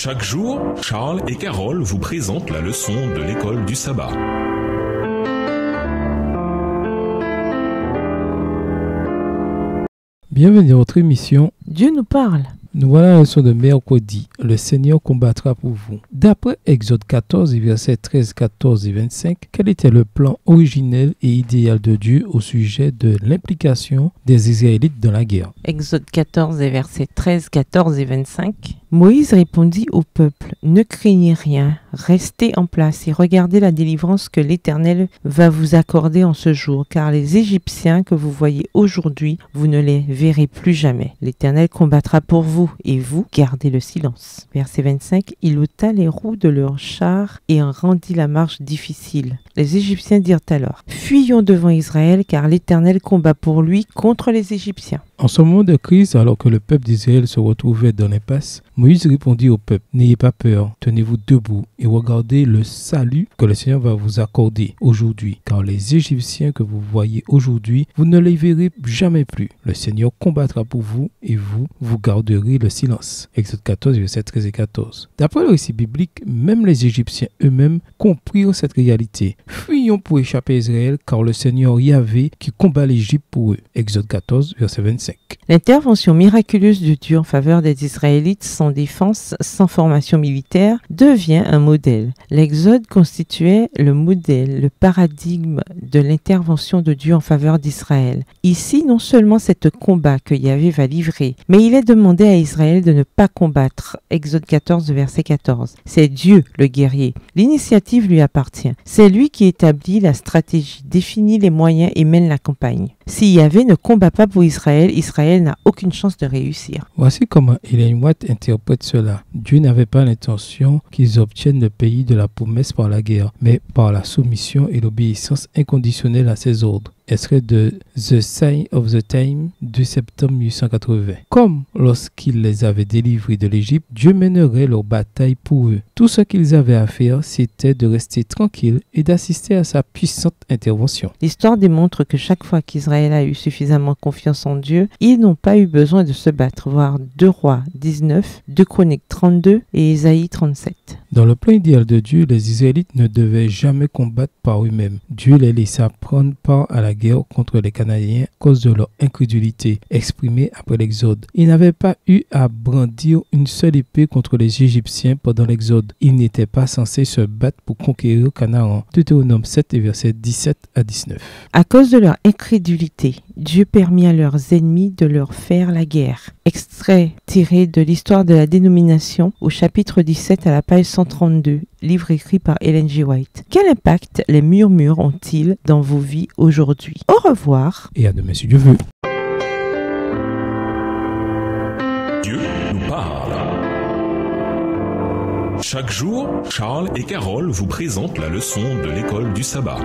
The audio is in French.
Chaque jour, Charles et Carole vous présentent la leçon de l'école du sabbat. Bienvenue à votre émission Dieu nous parle. Nous voilà à la leçon de mercredi. Le Seigneur combattra pour vous. D'après Exode 14, versets 13, 14 et 25, quel était le plan originel et idéal de Dieu au sujet de l'implication des Israélites dans la guerre? Exode 14 et versets 13, 14 et 25. Moïse répondit au peuple, « Ne craignez rien, restez en place et regardez la délivrance que l'Éternel va vous accorder en ce jour, car les Égyptiens que vous voyez aujourd'hui, vous ne les verrez plus jamais. L'Éternel combattra pour vous, et vous, gardez le silence. » Verset 25, « Il ôta les roues de leurs chars et en rendit la marche difficile. Les Égyptiens dirent alors, « Fuyons devant Israël, car l'Éternel combat pour lui contre les Égyptiens. » En ce moment de crise, alors que le peuple d'Israël se retrouvait dans l'impasse, Moïse répondit au peuple, « N'ayez pas peur, tenez-vous debout et regardez le salut que le Seigneur va vous accorder aujourd'hui, car les Égyptiens que vous voyez aujourd'hui, vous ne les verrez jamais plus. Le Seigneur combattra pour vous et vous, vous garderez le silence. » Exode 14, versets 13 et 14. D'après le récit biblique, même les Égyptiens eux-mêmes comprirent cette réalité. Fuyons pour échapper à Israël, car le Seigneur Yahvé qui combat l'Égypte pour eux. Exode 14, verset 25. L'intervention miraculeuse de Dieu en faveur des Israélites sans défense, sans formation militaire, devient un modèle. L'Exode constituait le modèle, le paradigme de l'intervention de Dieu en faveur d'Israël. Ici, non seulement c'est un combat que Yahvé va livrer, mais il est demandé à Israël de ne pas combattre. Exode 14, verset 14. C'est Dieu le guerrier. L'initiative lui appartient. C'est lui qui établit la stratégie, définit les moyens et mène la campagne. Si Yahvé ne combat pas pour Israël, Israël n'a aucune chance de réussir. Voici comment Ellen White interprète cela. Dieu n'avait pas l'intention qu'ils obtiennent le pays de la promesse par la guerre, mais par la soumission et l'obéissance inconditionnelle à ses ordres. Extrait de The Sign of the Time, 2 septembre 1880. Comme lorsqu'il les avait délivrés de l'Égypte, Dieu mènerait leur bataille pour eux. Tout ce qu'ils avaient à faire, c'était de rester tranquilles et d'assister à sa puissante intervention. L'histoire démontre que chaque fois qu'Israël a eu suffisamment confiance en Dieu, ils n'ont pas eu besoin de se battre, voir 2 Rois 19, 2 Chroniques 32 et Ésaïe 37. Dans le plan idéal de Dieu, les Israélites ne devaient jamais combattre par eux-mêmes. Dieu les laissa prendre part à la guerre contre les Cananéens à cause de leur incrédulité exprimée après l'Exode. Ils n'avaient pas eu à brandir une seule épée contre les Égyptiens pendant l'Exode. Ils n'étaient pas censés se battre pour conquérir Canaan. Deutéronome 7 et versets 17 à 19. À cause de leur incrédulité, Dieu permit à leurs ennemis de leur faire la guerre. Extrait tiré de l'histoire de la dénomination au chapitre 17 à la page 132, livre écrit par Ellen G. White. Quel impact les murmures ont-ils dans vos vies aujourd'hui? Au revoir. Et à demain si Dieu veut. Dieu nous parle. Chaque jour, Charles et Carole vous présentent la leçon de l'école du sabbat.